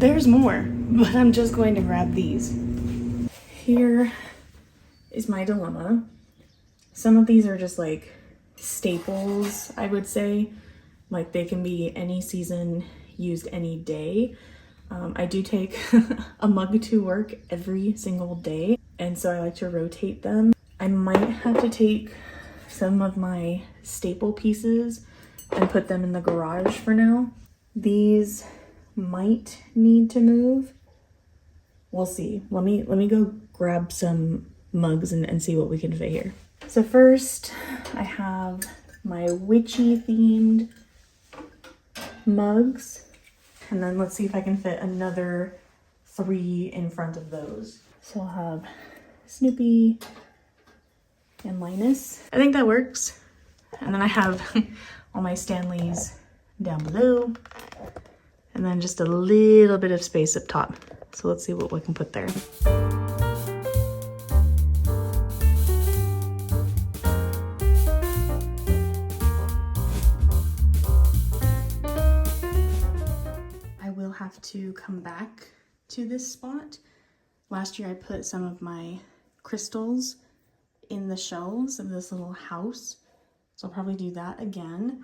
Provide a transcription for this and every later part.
there's more, but I'm just going to grab these. Here is my dilemma. Some of these are just like staples, I would say. Like they can be any season, used any day. I do take a mug to work every single day, and so I like to rotate them. I might have to take some of my staple pieces and put them in the garage for now. These might need to move. We'll see. Let me go grab some mugs and see what we can fit here. So first I have my witchy themed mugs, and then let's see if I can fit another 3 in front of those. So I'll have Snoopy and Linus. I think that works. And then I have all my Stanleys down below, and then just a little bit of space up top. So let's see what we can put there. Have to come back to this spot. Last year I put some of my crystals in the shelves of this little house, so I'll probably do that again.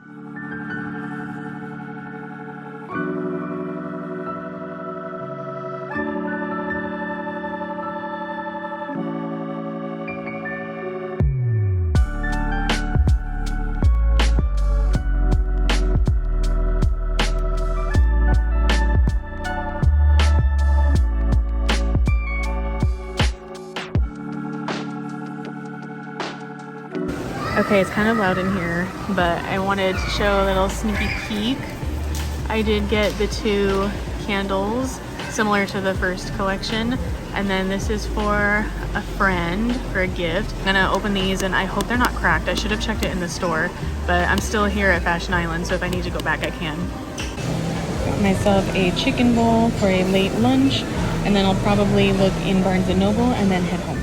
Okay, it's kind of loud in here, but I wanted to show a little sneaky peek. I did get the 2 candles similar to the first collection, and then this is for a friend for a gift. I'm gonna open these and I hope they're not cracked. I should have checked it in the store, but I'm still here at Fashion Island, so if I need to go back, I can. Got myself a chicken bowl for a late lunch, and then I'll probably look in Barnes & Noble and then head home.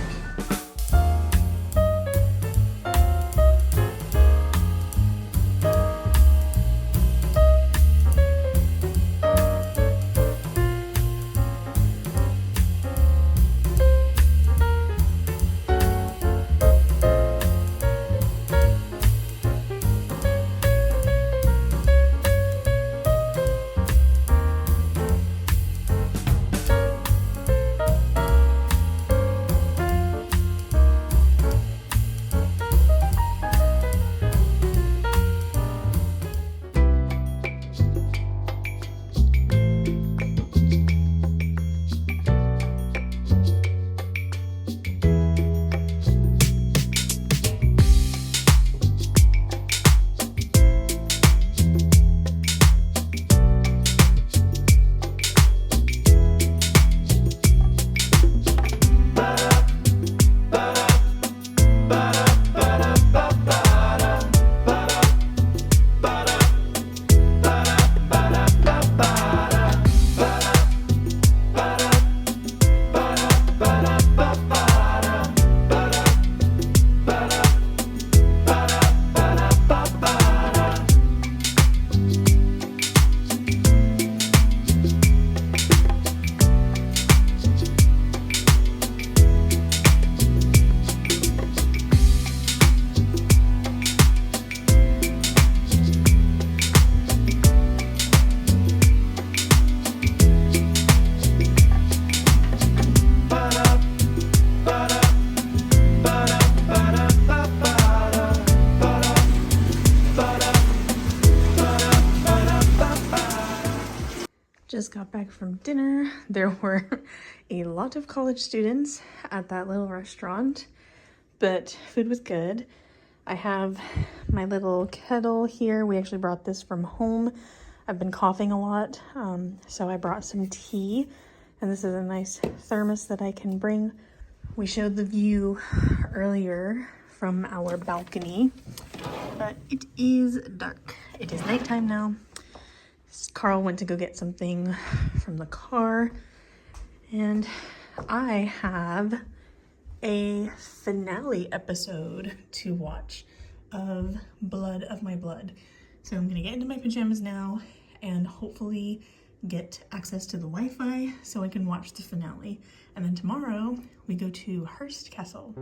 Just got back from dinner. There were a lot of college students at that little restaurant, but food was good. I have my little kettle here. We actually brought this from home. I've been coughing a lot, so I brought some tea, and this is a nice thermos that I can bring. We showed the view earlier from our balcony, but it is dark. It is nighttime now. Carl went to go get something from the car, and I have a finale episode to watch of Blood of My Blood. So I'm gonna get into my pajamas now and hopefully get access to the Wi-Fi so I can watch the finale. And then tomorrow we go to Hearst Castle.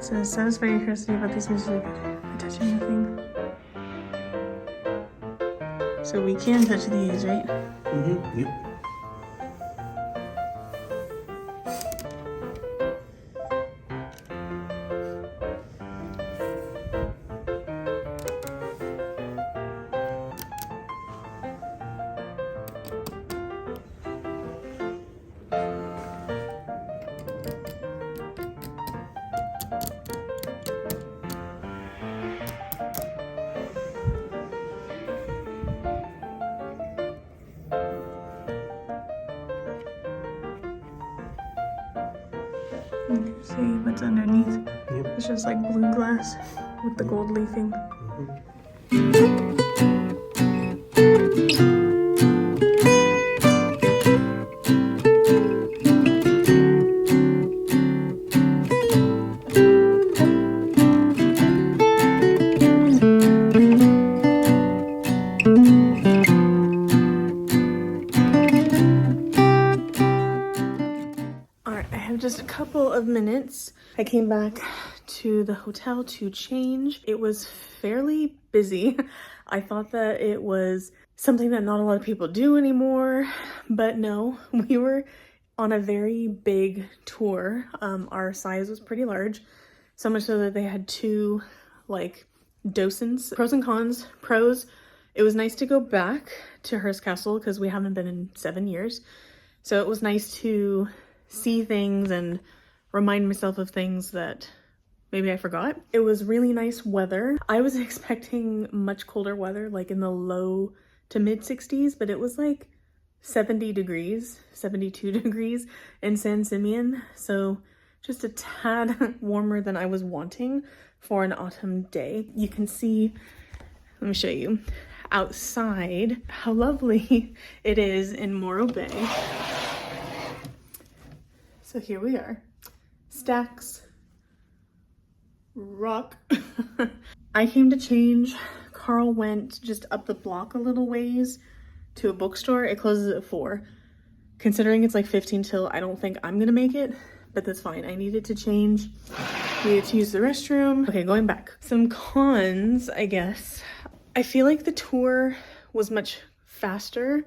says, satisfy your curiosity about these music by touching nothing. So we can touch these, right? Mm-hmm. Yep. See what's underneath? Yep. It's just like blue glass with the gold leafing. Alright, I have just a couple of minutes. I came back to the hotel to change. It was fairly busy. I thought that it was something that not a lot of people do anymore, but no, we were on a very big tour. Our size was pretty large, so much so that they had two like docents. Pros and cons. Pros, it was nice to go back to Hearst Castle because we haven't been in 7 years. So it was nice to see things and remind myself of things that maybe I forgot. It was really nice weather. I was expecting much colder weather, like in the low to mid 60s, but it was like 70 degrees, 72 degrees in San Simeon. So just a tad warmer than I was wanting for an autumn day. You can see, let me show you outside how lovely it is in Morro Bay. So here we are, stacks, rock. I came to change. Carl went just up the block a little ways to a bookstore. It closes at 4. Considering it's like 15 till, I don't think I'm gonna make it, but that's fine. I needed to change, needed to use the restroom. Okay, going back. Some cons, I guess. I feel like the tour was much faster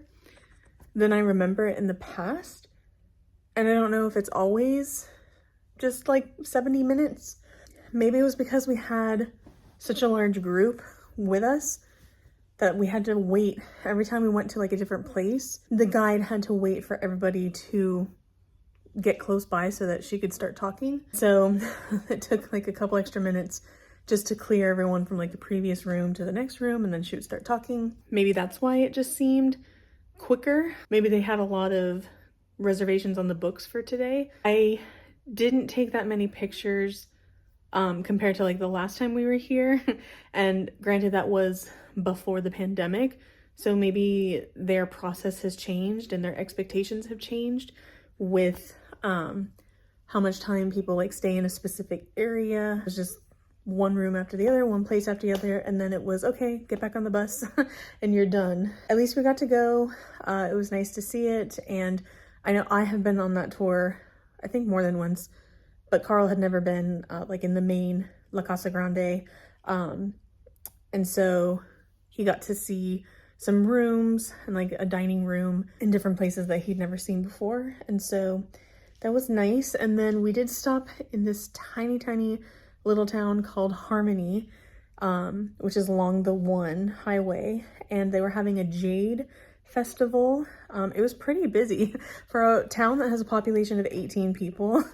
than I remember it in the past. And I don't know if it's always just like 70 minutes. Maybe it was because we had such a large group with us that we had to wait every time we went to like a different place. The guide had to wait for everybody to get close by so that she could start talking. So it took like a couple extra minutes just to clear everyone from like the previous room to the next room, and then she would start talking. Maybe that's why it just seemed quicker. Maybe they had a lot of reservations on the books for today. I didn't take that many pictures compared to like the last time we were here. And granted, that was before the pandemic. So maybe their process has changed and their expectations have changed with how much time people like stay in a specific area. It's just one room after the other, one place after the other, and then it was, okay, get back on the bus and you're done. At least we got to go. It was nice to see it, and I know I have been on that tour, I think more than once, but Carl had never been like in the main La Casa Grande. And so he got to see some rooms and like a dining room in different places that he'd never seen before. And so that was nice. And then we did stop in this tiny, tiny little town called Harmony, which is along the 1 highway. And they were having a jade festival. It was pretty busy for a town that has a population of 18 people.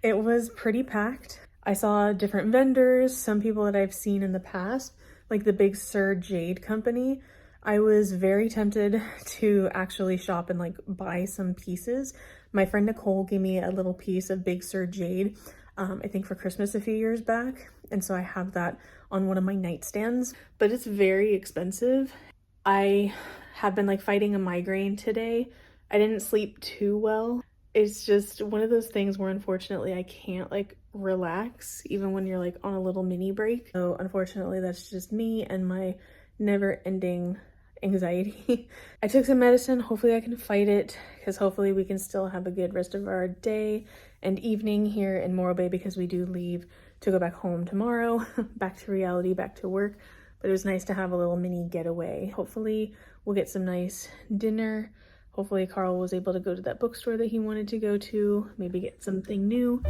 It was pretty packed. I saw different vendors, some people that I've seen in the past, like the Big Sur Jade Company. I was very tempted to actually shop and like buy some pieces. My friend Nicole gave me a little piece of Big Sur Jade, I think for Christmas a few years back. And so I have that on one of my nightstands, but it's very expensive. I have been like fighting a migraine today. I didn't sleep too well. It's just one of those things where unfortunately I can't like relax even when you're like on a little mini break. So unfortunately that's just me and my never-ending anxiety. I took some medicine. Hopefully I can fight it, because hopefully we can still have a good rest of our day and evening here in Morro Bay, because we do leave to go back home tomorrow, back to reality, back to work. But it was nice to have a little mini getaway. Hopefully we'll get some nice dinner. Hopefully Carl was able to go to that bookstore that he wanted to go to, maybe get something new.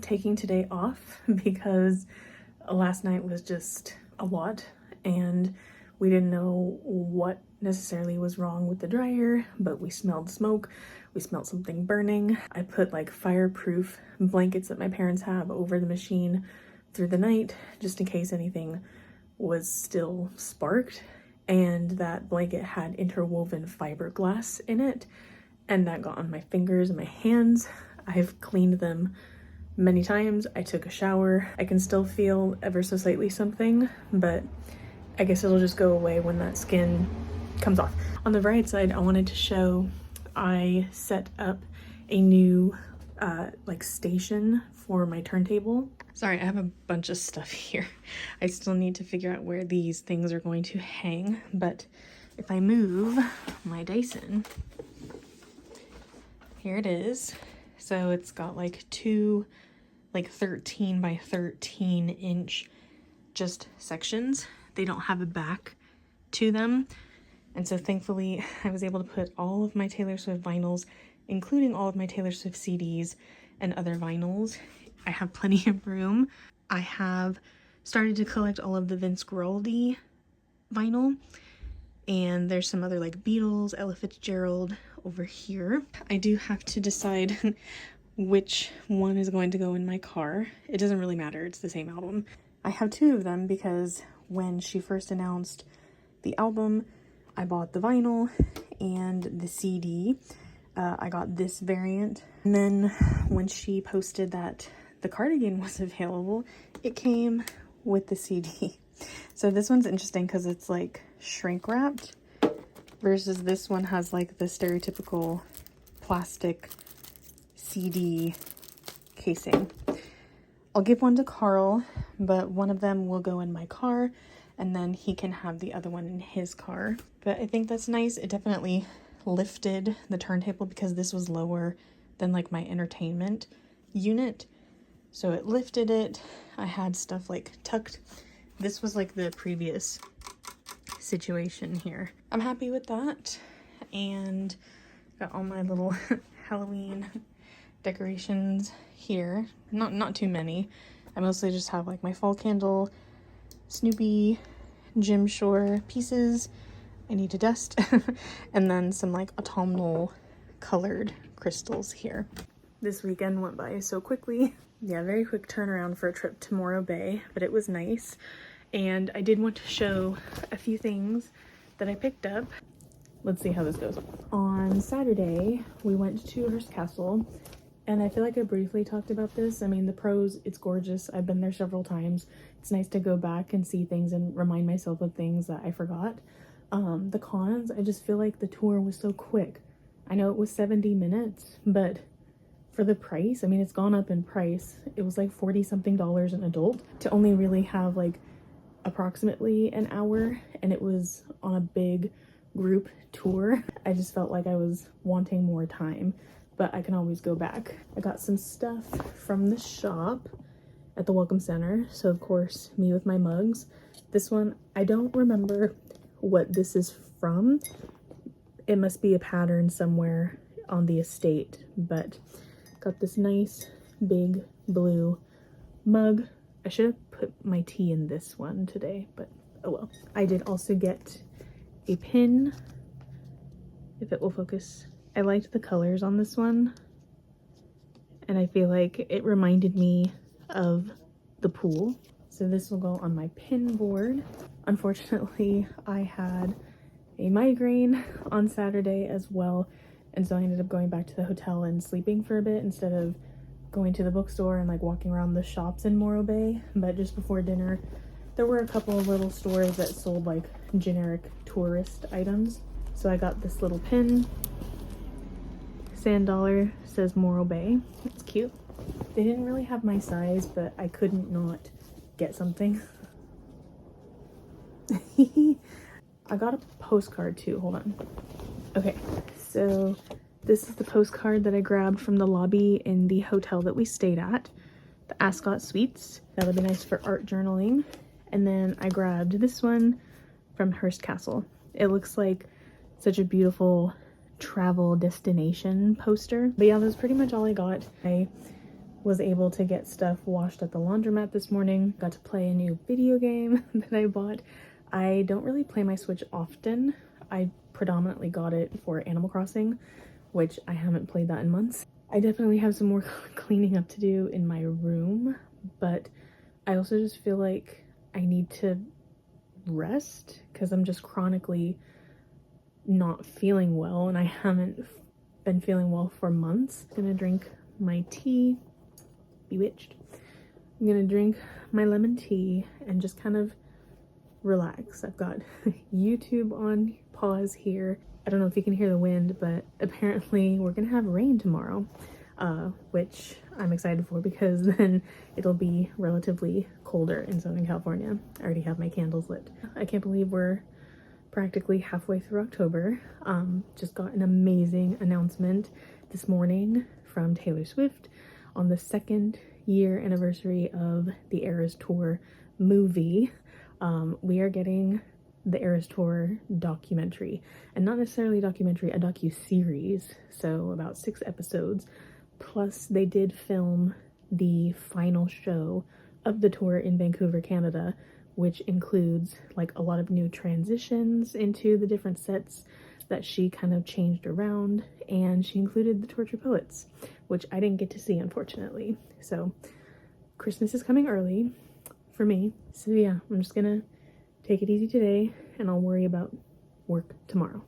taking today off because last night was just a lot and we didn't know what necessarily was wrong with the dryer, but we smelled smoke. We smelled something burning. I put like fireproof blankets that my parents have over the machine through the night just in case anything was still sparked, and that blanket had interwoven fiberglass in it, and that got on my fingers and my hands. I've cleaned them many times. I took a shower. I can still feel ever so slightly something, but I guess it'll just go away when that skin comes off. On the bright side, I wanted to show I set up a new like station for my turntable. Sorry, I have a bunch of stuff here. I still need to figure out where these things are going to hang, but if I move my Dyson, here it is. So it's got like two like 13 by 13 inch just sections. They don't have a back to them. And so thankfully I was able to put all of my Taylor Swift vinyls, including all of my Taylor Swift CDs and other vinyls. I have plenty of room. I have started to collect all of the Vince Guaraldi vinyl, and there's some other like Beatles, Ella Fitzgerald over here. I do have to decide which one is going to go in my car. It doesn't really matter, it's the same album. I have two of them because when she first announced the album, I bought the vinyl and the CD. I got this variant. And then when she posted that the cardigan was available, it came with the CD. So this one's interesting because it's like shrink wrapped versus this one has like the stereotypical plastic CD casing. I'll give one to Carl, but one of them will go in my car and then he can have the other one in his car. But I think that's nice. It definitely lifted the turntable because this was lower than like my entertainment unit. So it lifted it. I had stuff like tucked. This was like the previous situation here. I'm happy with that. And got all my little Halloween decorations here. Not too many. I mostly just have like my fall candle, Snoopy, Jim Shore pieces I need to dust, and then some like autumnal colored crystals here. This weekend went by so quickly. Yeah, very quick turnaround for a trip to Morro Bay, but it was nice. And I did want to show a few things that I picked up. Let's see how this goes. On Saturday, we went to Hearst Castle, and I feel like I briefly talked about this. I mean, the pros, it's gorgeous. I've been there several times. It's nice to go back and see things and remind myself of things that I forgot. The cons, I just feel like the tour was so quick. I know it was 70 minutes, but for the price, I mean, it's gone up in price. It was like 40 something dollars an adult to only really have like approximately an hour, and it was on a big group tour. I just felt like I was wanting more time, but I can always go back. I got some stuff from the shop at the Welcome Center. So of course, me with my mugs. This one, I don't remember what this is from. It must be a pattern somewhere on the estate, but got this nice big blue mug. I should have put my tea in this one today, but oh well. I did also get a pin, if it will focus. I liked the colors on this one, and I feel like it reminded me of the pool. So this will go on my pin board. Unfortunately, I had a migraine on Saturday as well, and so I ended up going back to the hotel and sleeping for a bit instead of going to the bookstore and like walking around the shops in Morro Bay. But just before dinner, there were a couple of little stores that sold like generic tourist items. So I got this little pin. Sand dollar, says Morro Bay. It's cute. They didn't really have my size, but I couldn't not get something. I got a postcard too, hold on. Okay, so this is the postcard that I grabbed from the lobby in the hotel that we stayed at, the Ascot Suites. That'll be nice for art journaling. And then I grabbed this one from Hearst Castle. It looks like such a beautiful travel destination poster. But yeah, that's pretty much all I got. I Was able to get stuff washed at the laundromat this morning. Got to play a new video game that I bought. I don't really play my Switch often. I predominantly got it for Animal Crossing, which I haven't played that in months. I definitely have some more cleaning up to do in my room, but I also just feel like I need to rest because I'm just chronically not feeling well, and I haven't been feeling well for months. I'm gonna drink my tea. Bewitched. I'm gonna drink my lemon tea and just kind of relax. I've got YouTube on pause here. I don't know if you can hear the wind, but apparently we're gonna have rain tomorrow, which I'm excited for because then it'll be relatively colder in Southern California. I already have my candles lit. I can't believe we're practically halfway through October. Just got an amazing announcement this morning from Taylor Swift on the 2nd year anniversary of the Eras Tour movie. We are getting the Eras Tour documentary, and not necessarily documentary, a docu-series, so about 6 episodes. Plus they did film the final show of the tour in Vancouver, Canada, which includes like a lot of new transitions into the different sets that she kind of changed around, and she included the Torture Poets, which I didn't get to see, unfortunately. So Christmas is coming early for me. So yeah, I'm just gonna take it easy today and I'll worry about work tomorrow.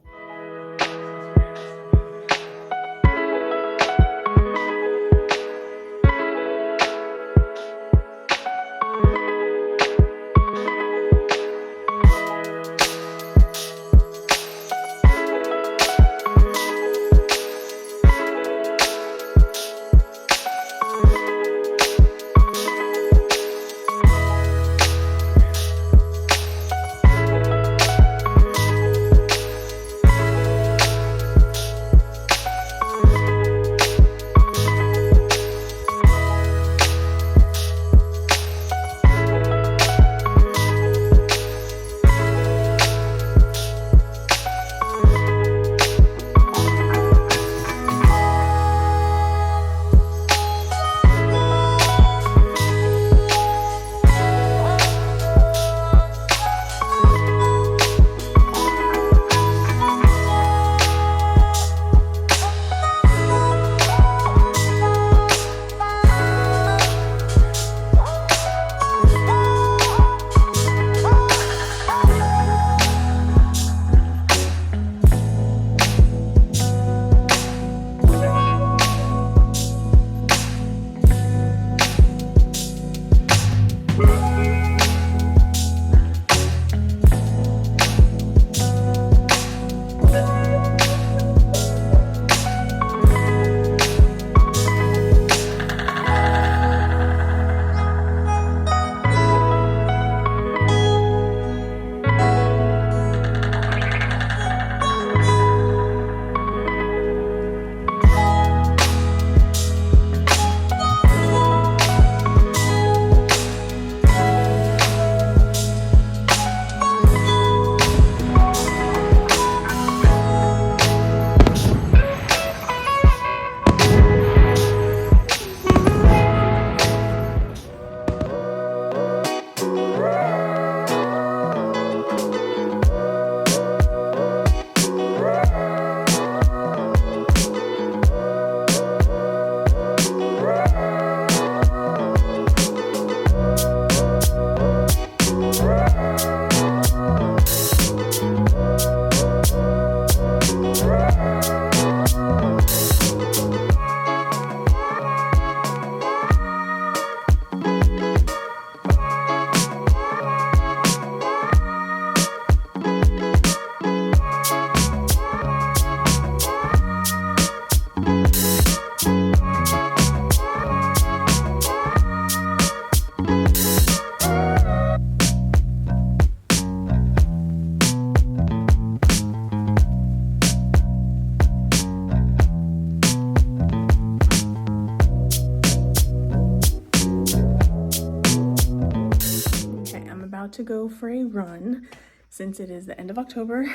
To go for a run since it is the end of October.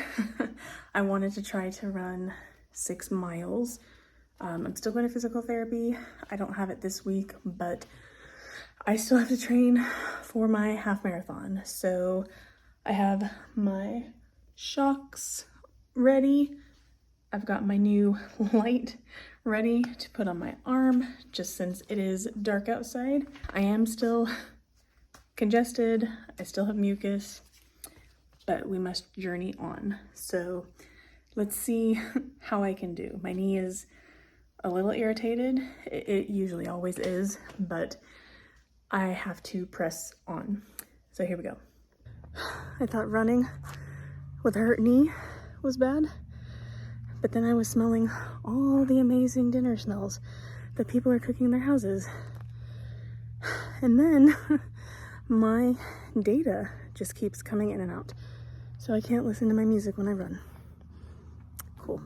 I wanted to try to run 6 miles I'm still going to physical therapy. I don't have it this week, but I still have to train for my half marathon. So I have my shocks ready. I've got my new light ready to put on my arm, just since it is dark outside. I am still congested. I still have mucus, but we must journey on. So let's see how I can do. My knee is a little irritated. It usually always is, but I have to press on. So here we go. I thought running with a hurt knee was bad, but then I was smelling all the amazing dinner smells that people are cooking in their houses. And then my data just keeps coming in and out, so I can't listen to my music when I run. Cool.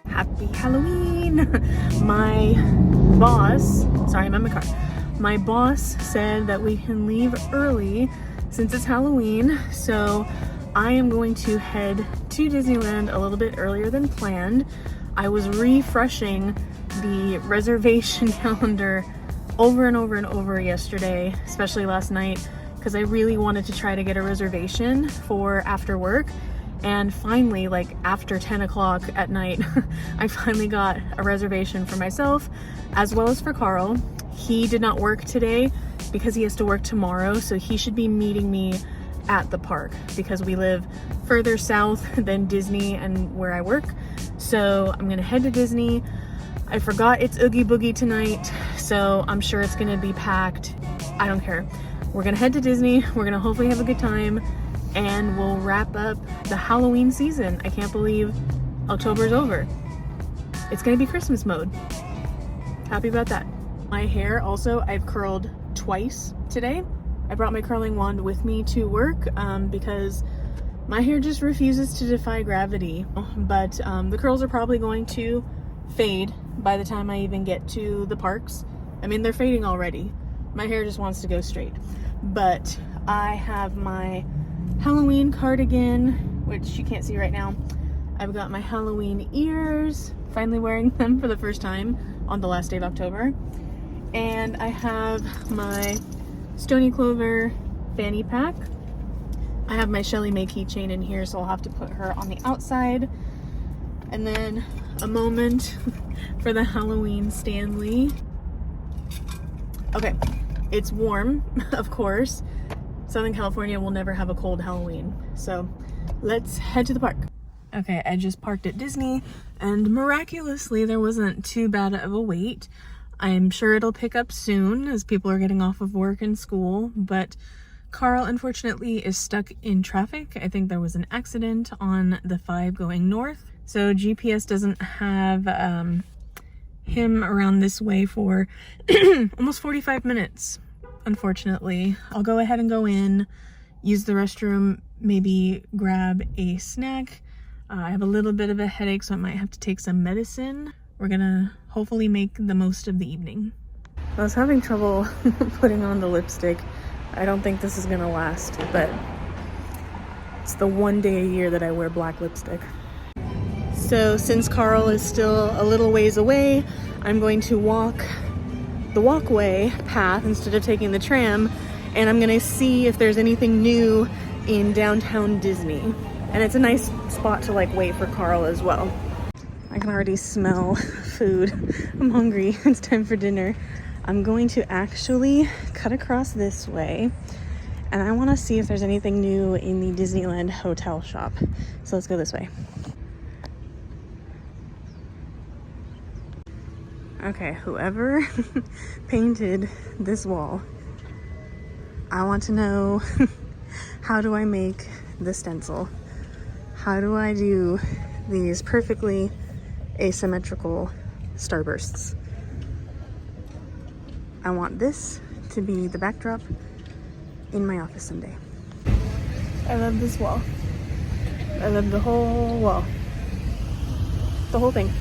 Happy Halloween! My boss, sorry, I'm in my car. My boss said that we can leave early since it's Halloween, so I am going to head to Disneyland a little bit earlier than planned. I was refreshing the reservation calendar over and over and over yesterday, especially last night, because I really wanted to try to get a reservation for after work. And finally, like after 10 o'clock at night, I finally got a reservation for myself as well as for Carl. He did not work today because he has to work tomorrow, so he should be meeting me at the park because we live further south than Disney and where I work. So I'm gonna head to Disney. I forgot it's Oogie Boogie tonight, so I'm sure it's gonna be packed. I don't care. We're gonna head to Disney. We're gonna hopefully have a good time, and we'll wrap up the Halloween season. I can't believe October's over. It's gonna be Christmas mode. Happy about that. My hair also, I've curled twice today. I brought my curling wand with me to work because my hair just refuses to defy gravity. But the curls are probably going to fade by the time I even get to the parks. I mean, they're fading already. My hair just wants to go straight. But I have my Halloween cardigan, which you can't see right now. I've got my Halloween ears, finally wearing them for the first time on the last day of October. And I have my Stony Clover fanny pack. I have my Shelly May keychain in here, so I'll have to put her on the outside. And then a moment for the Halloween Stanley. Okay, it's warm, of course. Southern California will never have a cold Halloween. So let's head to the park. Okay, I just parked at Disney, and miraculously there wasn't too bad of a wait. I'm sure it'll pick up soon as people are getting off of work and school, but Carl unfortunately is stuck in traffic. I think there was an accident on the 5 going north, so GPS doesn't have him around this way for almost 45 minutes, unfortunately. I'll go ahead and go in, use the restroom, maybe grab a snack. I have a little bit of a headache, so I might have to take some medicine. We're gonna hopefully make the most of the evening. I was having trouble putting on the lipstick. I don't think this is gonna last, but it's the one day a year that I wear black lipstick. So since Carl is still a little ways away, I'm going to walk the walkway path instead of taking the tram, and I'm gonna see if there's anything new in downtown Disney. And it's a nice spot to like wait for Carl as well. I can already smell food. I'm hungry. It's time for dinner. I'm going to actually cut across this way, and I want to see if there's anything new in the Disneyland hotel shop. So let's go this way. Okay, whoever painted this wall, I want to know how do I make the stencil? How do I do these perfectly asymmetrical starbursts? I want this to be the backdrop in my office someday. I love this wall. I love the whole wall. The whole thing.